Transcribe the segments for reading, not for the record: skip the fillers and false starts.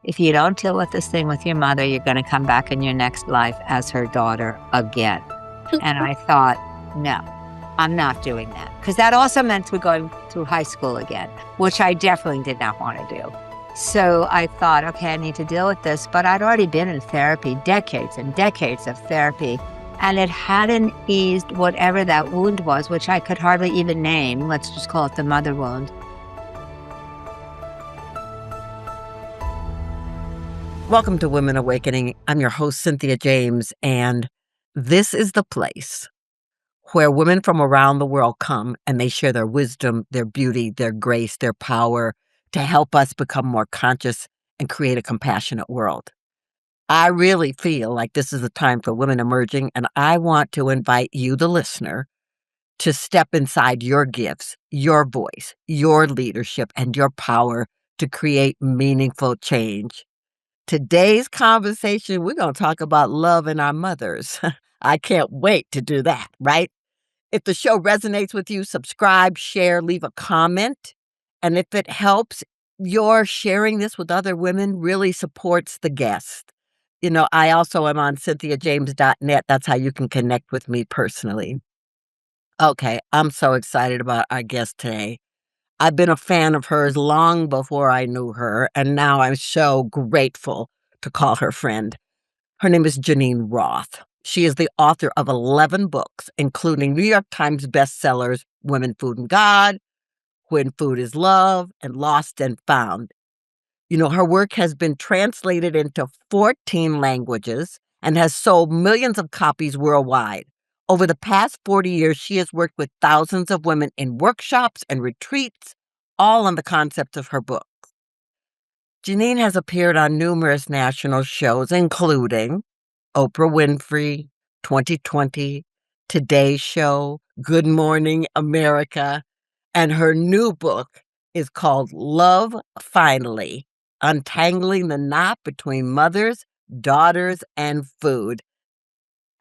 if you don't deal with this thing with your mother, you're going to come back in your next life as her daughter again. And I thought, no, I'm not doing that. Because that also meant we're going through high school again, which I definitely did not want to do. So I thought, okay, I need to deal with this. But I'd already been in therapy, decades and decades of therapy. And it hadn't eased whatever that wound was, which I could hardly even name. Let's just call it the mother wound. Welcome to Women Awakening. I'm your host, Cynthia James, and this is the place where women from around the world come and they share their wisdom, their beauty, their grace, their power to help us become more conscious and create a compassionate world. I really feel like this is a time for women emerging, and I want to invite you, the listener, to step inside your gifts, your voice, your leadership, and your power to create meaningful change. Today's conversation, we're going to talk about love and our mothers. I can't wait to do that, right? If the show resonates with you, subscribe, share, leave a comment. And if it helps, your sharing this with other women really supports the guest. I also am on cynthiajames.net. That's how you can connect with me personally. Okay, I'm so excited about our guest today. I've been a fan of hers long before I knew her, and now I'm so grateful to call her friend. Her name is Geneen Roth. She is the author of 11 books, including New York Times bestsellers Women, Food, and God, When Food is Love, and Lost and Found. Her work has been translated into 14 languages and has sold millions of copies worldwide. Over the past 40 years, she has worked with thousands of women in workshops and retreats, all on the concept of her book. Geneen has appeared on numerous national shows, including Oprah Winfrey, 2020, Today Show, Good Morning America, and her new book is called Love Finally, Untangling the Knot Between Mothers, Daughters, and Food.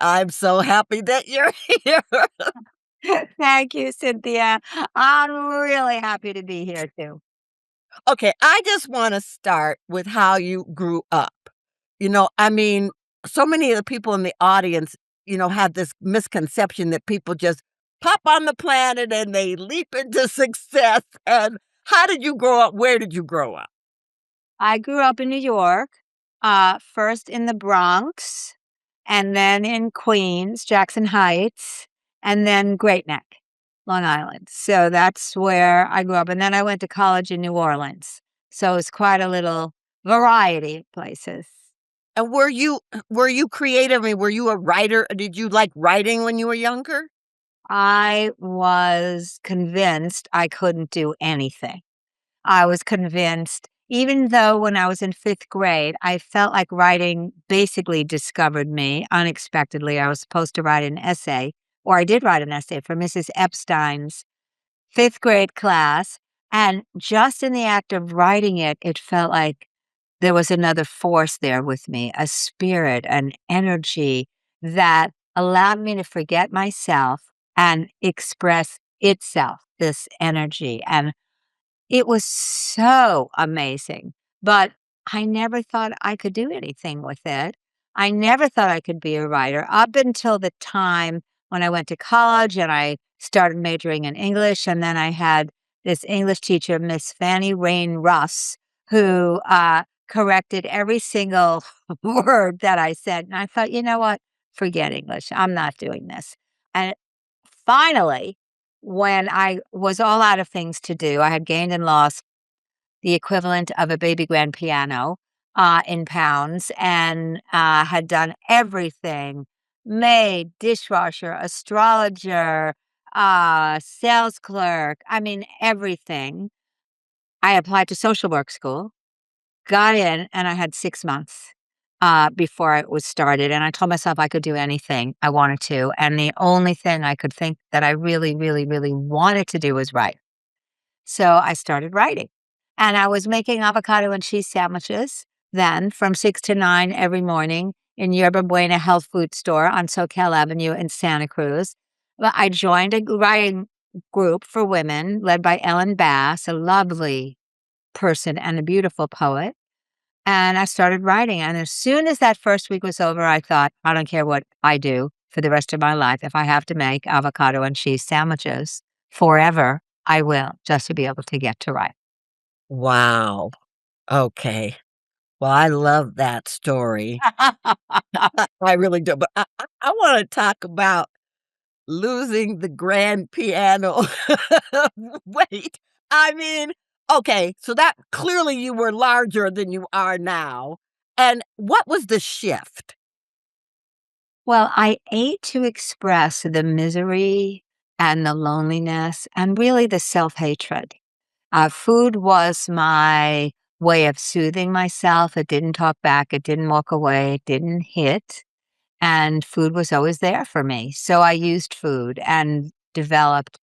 I'm so happy that you're here. Thank you, Cynthia. I'm really happy to be here too. Okay, I just want to start with how you grew up. So many of the people in the audience, have this misconception that people just pop on the planet and they leap into success. And how did you grow up? Where did you grow up? I grew up in New York, first in the Bronx, and then in Queens, Jackson Heights, and then Great Neck, Long Island. So that's where I grew up. And then I went to college in New Orleans. So it's quite a little variety of places. And were you creative? I mean, were you a writer? Did you like writing when you were younger? I was convinced I couldn't do anything. I was convinced, even though when I was in fifth grade, I felt like writing basically discovered me unexpectedly. I was supposed to write an essay, or I did write an essay for Mrs. Epstein's fifth grade class. And just in the act of writing it, it felt like there was another force there with me, a spirit, an energy that allowed me to forget myself and express itself, this energy. And it was so amazing, but I never thought I could do anything with it. I never thought I could be a writer up until the time when I went to college and I started majoring in English. And then I had this English teacher, Miss Fanny Rain Russ, who corrected every single word that I said. And I thought, you know what? Forget English. I'm not doing this. And finally, when I was all out of things to do, I had gained and lost the equivalent of a baby grand piano in pounds and had done everything: maid, dishwasher, astrologer, sales clerk. I mean, everything. I applied to social work school, got in, and I had 6 months before it was started. And I told myself I could do anything I wanted to. And the only thing I could think that I really, really, really wanted to do was write. So I started writing. And I was making avocado and cheese sandwiches then from 6 to 9 every morning in Yerba Buena health food store on Soquel Avenue in Santa Cruz. Well, I joined a writing group for women led by Ellen Bass, a lovely person and a beautiful poet. And I started writing, and as soon as that first week was over, I thought, "I don't care what I do for the rest of my life. If I have to make avocado and cheese sandwiches forever, I will, just to be able to get to write." Wow. Okay. Well, I love that story. I really do, but I wanna talk about losing the grand piano. Wait, I mean, okay, so that clearly you were larger than you are now, and what was the shift? Well, I ate to express the misery and the loneliness and really the self-hatred. Food was my way of soothing myself. It didn't talk back, it didn't walk away, it didn't hit, and food was always there for me. So I used food and developed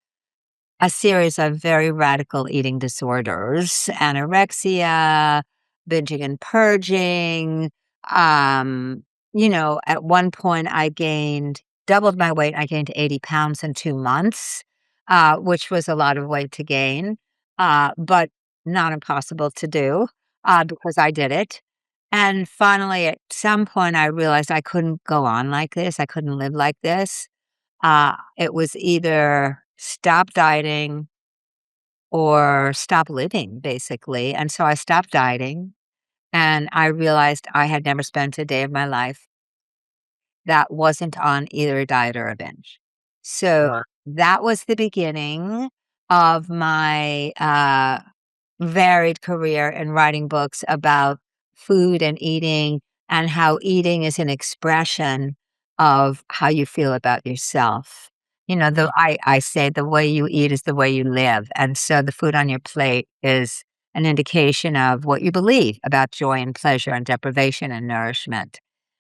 a series of very radical eating disorders, anorexia, binging and purging. Um, at one point I gained doubled my weight. I gained 80 pounds in 2 months, which was a lot of weight to gain, but not impossible to do because I did it. And finally, at some point, I realized I couldn't go on like this. I couldn't live like this. It was either stop dieting or stop living, basically, and so I stopped dieting, and I realized I had never spent a day of my life that wasn't on either a diet or a binge. So, Wow. that was the beginning of my, varied career in writing books about food and eating and how eating is an expression of how you feel about yourself. I say the way you eat is the way you live. And so the food on your plate is an indication of what you believe about joy and pleasure and deprivation and nourishment.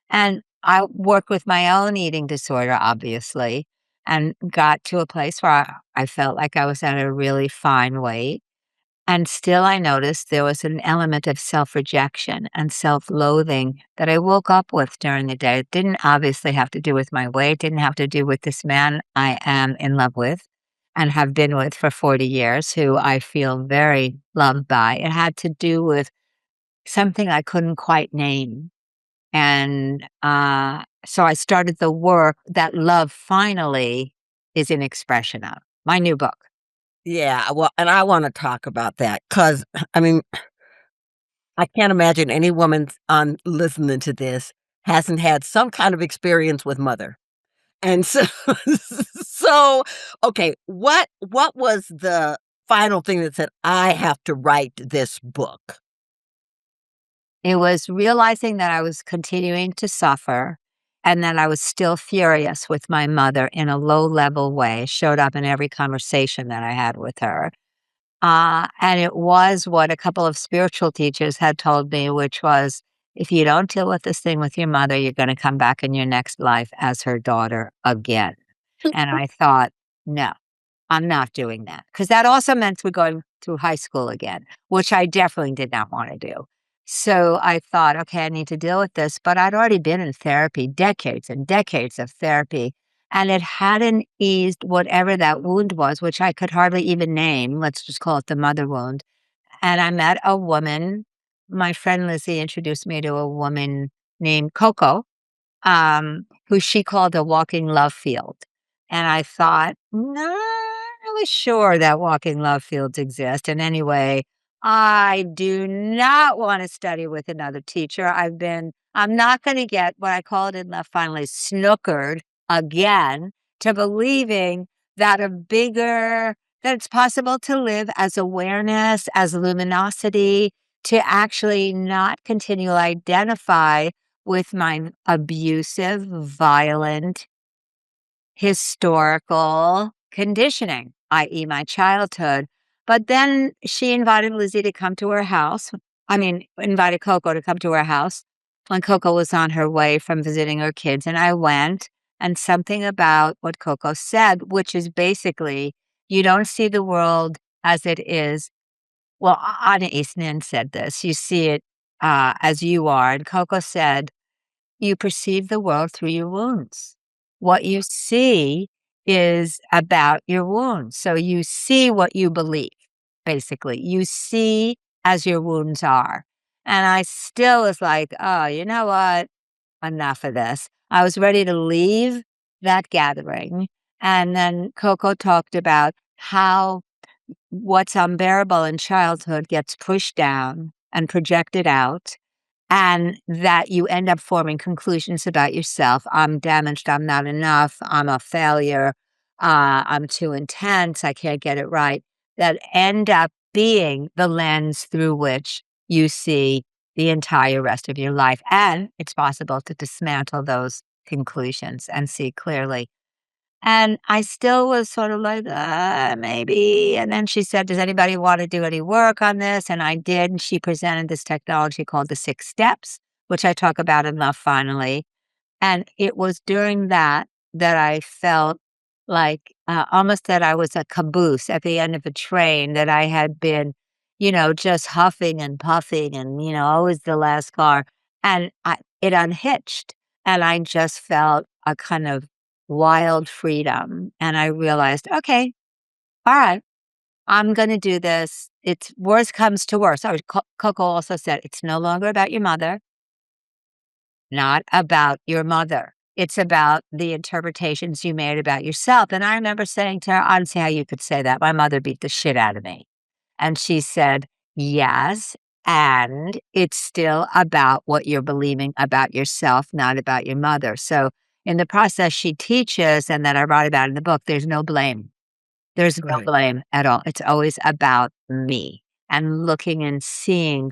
And I worked with my own eating disorder, obviously, and got to a place where I felt like I was at a really fine weight and still, I noticed there was an element of self-rejection and self-loathing that I woke up with during the day. It didn't obviously have to do with my weight, didn't have to do with this man I am in love with and have been with for 40 years, who I feel very loved by. It had to do with something I couldn't quite name. And so I started the work that love finally is an expression of. My new book. Yeah, well, and I wanna talk about that because I mean, I can't imagine any woman on listening to this hasn't had some kind of experience with mother. And so so, okay, what was the final thing that said, "I have to write this book"? It was realizing that I was continuing to suffer and that I was still furious with my mother in a low level way, showed up in every conversation that I had with her. And it was what a couple of spiritual teachers had told me, which was if you don't deal with this thing with your mother, you're going to come back in your next life as her daughter again. And I thought, no. I'm not doing that because that also meant we're going through high school again, which I definitely did not wanna do. So I thought, "Okay, I need to deal with this," but I'd already been in therapy, decades and decades of therapy, and it hadn't eased whatever that wound was, which I could hardly even name, let's just call it the mother wound, and I met a woman. My friend Lizzie introduced me to a woman named Coco, who she called a walking love field. And I thought, not really sure that walking love fields exist. And anyway, I do not want to study with another teacher. I'm not going to get what I call it in love finally snookered again to believing that that it's possible to live as awareness, as luminosity, to actually not continually identify with my abusive, violent, historical conditioning, i.e., my childhood. But then she invited Lizzie to come to her house. Invited Coco to come to her house when Coco was on her way from visiting her kids. And I went, and something about what Coco said, which is basically, you don't see the world as it is. Well, Anna Eastman said this, you see it as you are. And Coco said, you perceive the world through your wounds. What you see is about your wounds. So you see what you believe, basically. You see as your wounds are. And I still was like, "Oh, you know what? Enough of this." I was ready to leave that gathering, and then Coco talked about how what's unbearable in childhood gets pushed down and projected out, and that you end up forming conclusions about yourself. I'm damaged, I'm not enough, I'm a failure, I'm too intense, I can't get it right, that end up being the lens through which you see the entire rest of your life. And it's possible to dismantle those conclusions and see clearly. And I still was sort of like, maybe. And then she said, "Does anybody want to do any work on this?" And I did. And she presented this technology called the 6 steps, which I talk about in Love Finally. And it was during that that I felt like almost that I was a caboose at the end of a train, that I had been, just huffing and puffing and, always the last car. And it unhitched. And I just felt a kind of wild freedom. And I realized, okay, all right, I'm going to do this. It's worst comes to worst. Coco also said, it's no longer about your mother, not about your mother. It's about the interpretations you made about yourself. And I remember saying to her, I don't see how you could say that. My mother beat the shit out of me. And she said, yes. And it's still about what you're believing about yourself, not about your mother. So in the process she teaches and that I write about in the book, there's no blame. There's no Right. blame at all. It's always about me and looking and seeing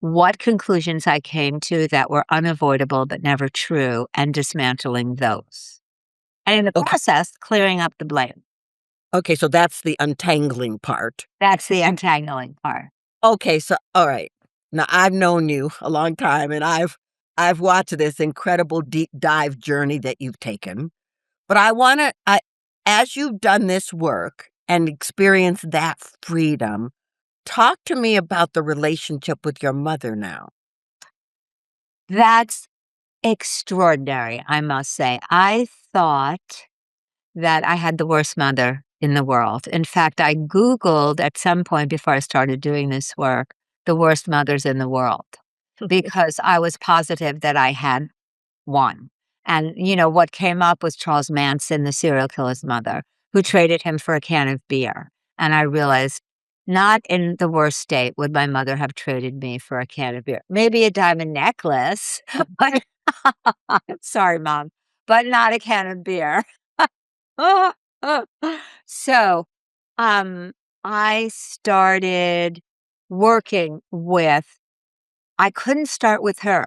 what conclusions I came to that were unavoidable but never true and dismantling those. And in the Okay. process, clearing up the blame. Okay, so that's the untangling part. That's the untangling part. Okay, so all right. Now I've known you a long time and I've watched this incredible deep dive journey that you've taken. But I as you've done this work and experienced that freedom, talk to me about the relationship with your mother now. That's extraordinary, I must say. I thought that I had the worst mother in the world. In fact, I Googled at some point before I started doing this work, the worst mothers in the world, because I was positive that I had one. And, what came up was Charles Manson, the serial killer's mother, who traded him for a can of beer. And I realized not in the worst state would my mother have traded me for a can of beer. Maybe a diamond necklace, but sorry, mom, but not a can of beer. So, um, I started working with I couldn't start with her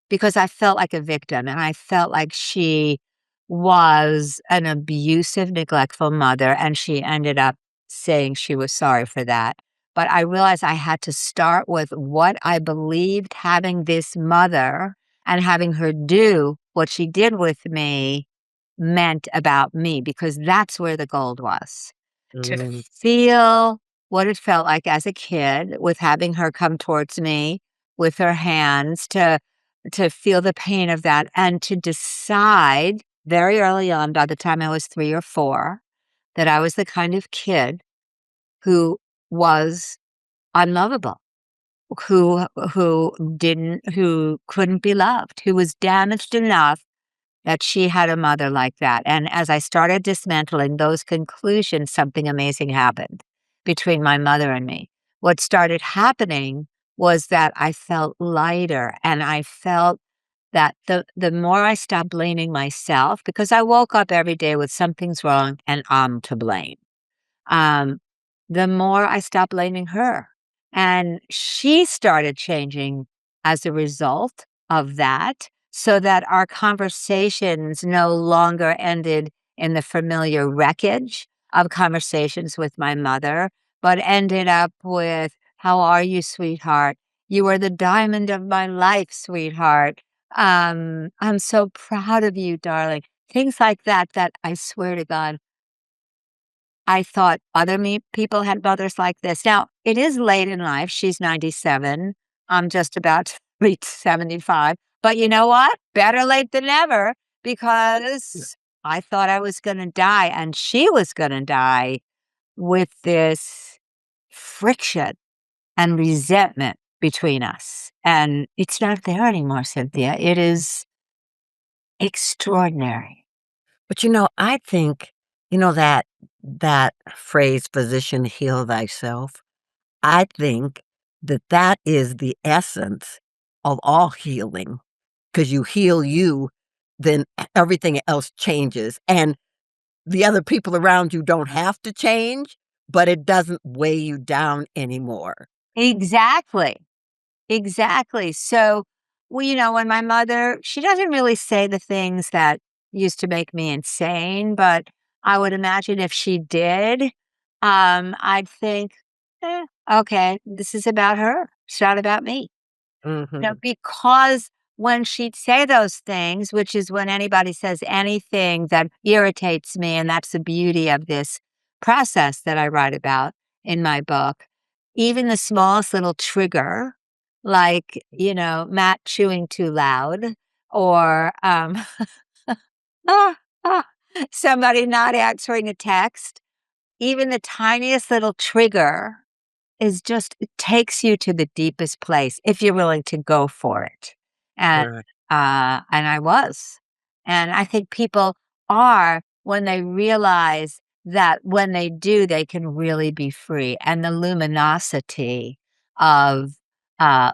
because I felt like a victim and I felt like she was an abusive, neglectful mother, and she ended up saying she was sorry for that. But I realized I had to start with what I believed having this mother and having her do what she did with me meant about me, because that's where the gold was. To Mm, feel what it felt like as a kid with having her come towards me with her hands, to feel the pain of that and to decide very early on, by the time I was 3 or 4, that I was the kind of kid who was unlovable, who couldn't be loved, who was damaged enough that she had a mother like that. And as I started dismantling those conclusions, something amazing happened between my mother and me. What started happening was that I felt lighter, and I felt that the more I stopped blaming myself, because I woke up every day with something's wrong and I'm to blame, um, the more I stopped blaming her. And she started changing as a result of that, so that our conversations no longer ended in the familiar wreckage of conversations with my mother, but ended up with, "How are you, sweetheart? You are the diamond of my life, sweetheart. I'm so proud of you, darling." Things like that, that I swear to God, I thought other people had mothers like this. Now, it is late in life. She's 97. I'm just about to reach 75. But you know what? Better late than never, because I thought I was going to die and she was going to die with this friction and resentment between us. And it's not there anymore, Cynthia. It is extraordinary. But, I think, that phrase, "Physician, heal thyself," I think that that is the essence of all healing. Because you heal you, then everything else changes, and the other people around you don't have to change, but it doesn't weigh you down anymore. Exactly. Exactly. So, well, when my mother, she doesn't really say the things that used to make me insane, but I would imagine if she did, I'd think, okay, this is about her. It's not about me. Mhm. Because when she'd say those things, which is when anybody says anything that irritates me, and that's the beauty of this process that I write about in my book, even the smallest little trigger, like, Matt chewing too loud or ah, ah, somebody not answering a text, even the tiniest little trigger is just it takes you to the deepest place if you're willing to go for it. And, Right. and I was. And I think people are when they realize that when they do, they can really be free. And the luminosity of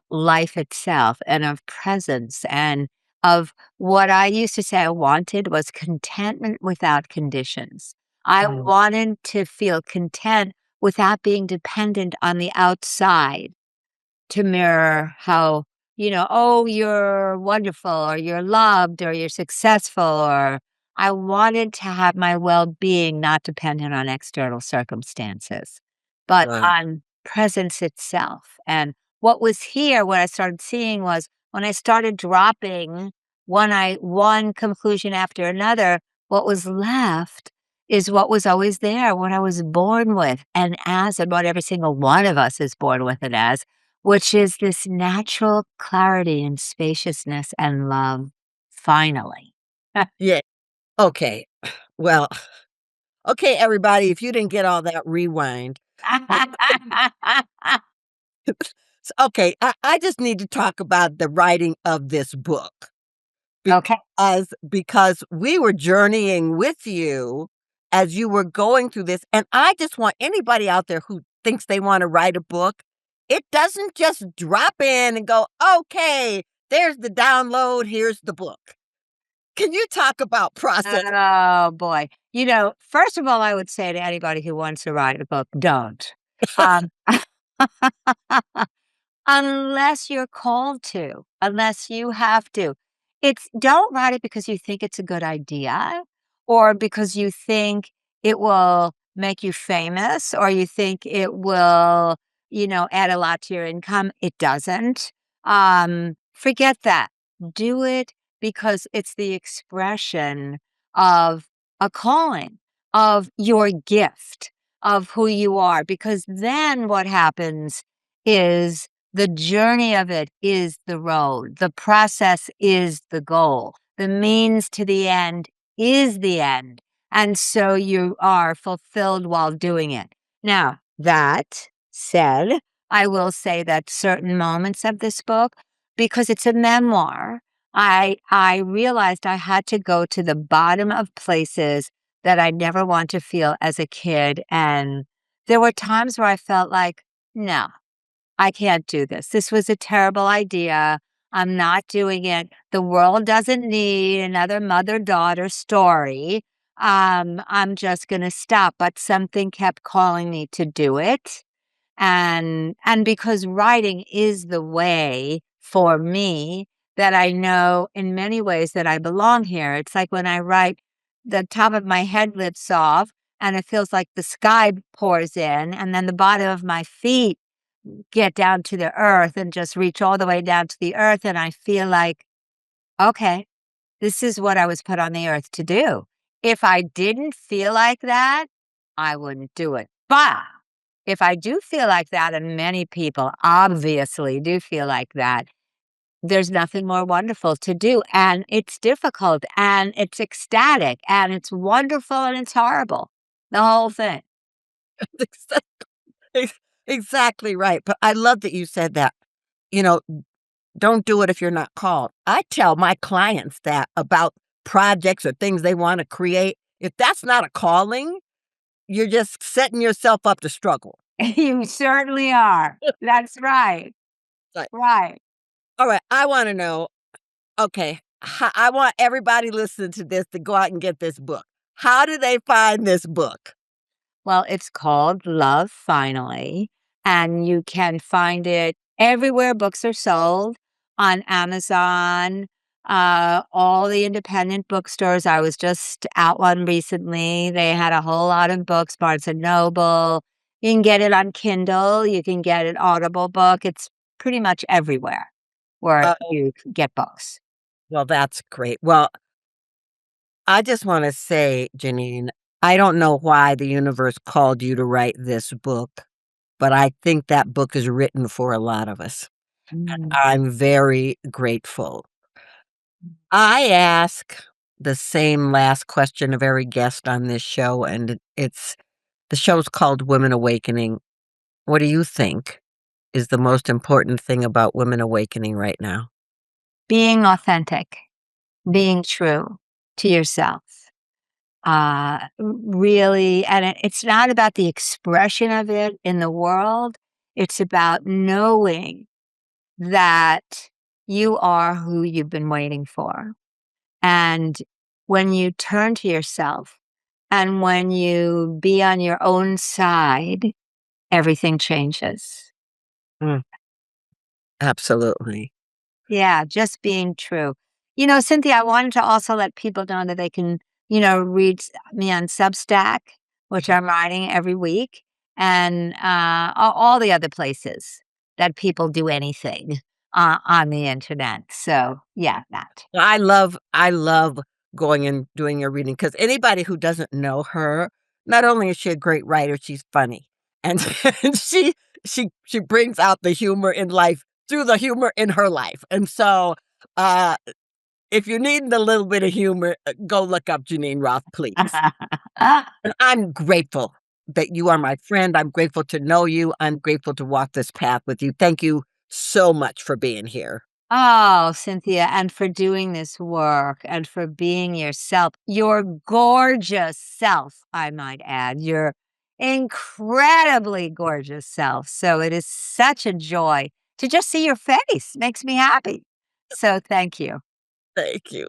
life itself and of presence and of what I used to say I wanted was contentment without conditions. I Mm, wanted to feel content without being dependent on the outside to mirror how, oh, you're wonderful or you're loved or you're successful or I wanted to have my well-being not dependent on external circumstances, but right. on presence itself. And what was here, what I started seeing was when I started dropping one conclusion after another, what was left is what was always there, what I was born with and as, and what every single one of us is born with and as, which is this natural clarity and spaciousness and love, finally. Yeah, okay. Well, okay, everybody, if you didn't get all that, rewind. But okay, I just need to talk about the writing of this book. Okay. Because we were journeying with you as you were going through this, and I just want anybody out there who thinks they wanna write a book, it doesn't just drop in and go, "Okay, there's the download, here's the book." Can you talk about process? Oh, boy. First of all, I would say to anybody who wants to write a book, don't. Um Unless you're called to, unless you have to. Don't write it because you think it's a good idea or because you think it will make you famous or you think it will, add a lot to your income. It doesn't. Forget that. Do it because it's the expression of a calling, of your gift, of who you are. Because then what happens is the journey of it is the road. The process is the goal. The means to the end is the end. And so you are fulfilled while doing it. Now, that said, I will say that certain moments of this book, because it's a memoir, I realized I had to go to the bottom of places that I never want to feel as a kid. And there were times where I felt like, no, I can't do this. This was a terrible idea. I'm not doing it. The world doesn't need another mother-daughter story. I'm just gonna stop. But something kept calling me to do it. And because writing is the way for me that I know in many ways that I belong here. It's like when I write, the top of my head lifts off and it feels like the sky pours in, and then the bottom of my feet get down to the earth and just reach all the way down to the earth. And I feel like, okay, this is what I was put on the earth to do. If I didn't feel like that, I wouldn't do it. But if I do feel like that, and many people obviously do feel like that, there's nothing more wonderful to do. And it's difficult and it's ecstatic and it's wonderful and it's horrible. The whole thing. Ex exactly right, but I love that you said that. you know, don't do it if you're not called. I tell my clients that about projects or things they wanna create. If that's not a calling, you're just setting yourself up to struggle. You certainly are. That's right. Like, Right. alright, I wanna know, okay, I want everybody listening to this to go out and get this book. How do they find this book? Well, it's called Love Finally, and you can find it everywhere books are sold, on Amazon, all the independent bookstores. I was just out one recently. They had a whole lot of books, Barnes& and Noble. You can get it on Kindle, you can get an Audible book. It's pretty much everywhere where Uh, you can get books. well, that's great. Well, I just wanna say, Geneen, I don't know why the universe called you to write this book, but I think that book is written for a lot of us. Mm. I'm very grateful. I ask the same last question of every guest on this show, and it's the show's called Women Awakening. What do you think is the most important thing about women awakening right now? Being authentic, being true to yourself. Really, and it's not about the expression of it in the world. It's about knowing that you are who you've been waiting for. And when you turn to yourself and when you be on your own side, everything changes. Mm, absolutely. Yeah, just being true. Cynthia, I wanted to also let people know that they can, read me on Substack, which I'm writing every week, and all the other places that people do anything on the internet. So, yeah, that. I love going and doing your reading because anybody who doesn't know her, not only is she a great writer, she's funny, and and she brings out the humor in life through the humor in her life, and so, uh, if you need a little bit of humor, go look up Geneen Roth, please. And I'm grateful that you are my friend, I'm grateful to know you, I'm grateful to walk this path with you. Thank you so much for being here. Oh, Cynthia, and for doing this work and for being yourself, your gorgeous self, I might add, your incredibly gorgeous self. So it is such a joy to just see your face. Makes me happy. So thank you. Thank you.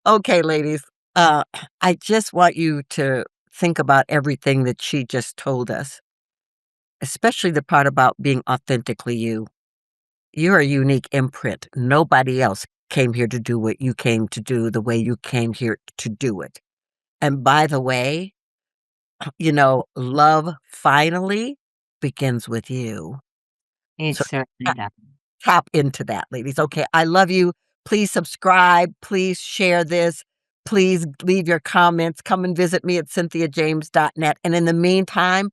Okay, ladies, uh, I just want you to think about everything that she just told us, especially the part about being authentically you. You're a unique imprint. Nobody else came here to do what you came to do the way you came here to do it. And by the way, love finally begins with you. It So certainly does. tap into that, ladies. Okay, I love you. Please subscribe. Please share this. Please leave your comments. Come and visit me at cynthiajames.net. And in the meantime,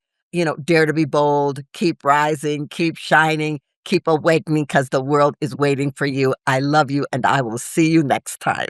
dare to be bold, keep rising, keep shining, keep awakening because the world is waiting for you. I love you, and I will see you next time.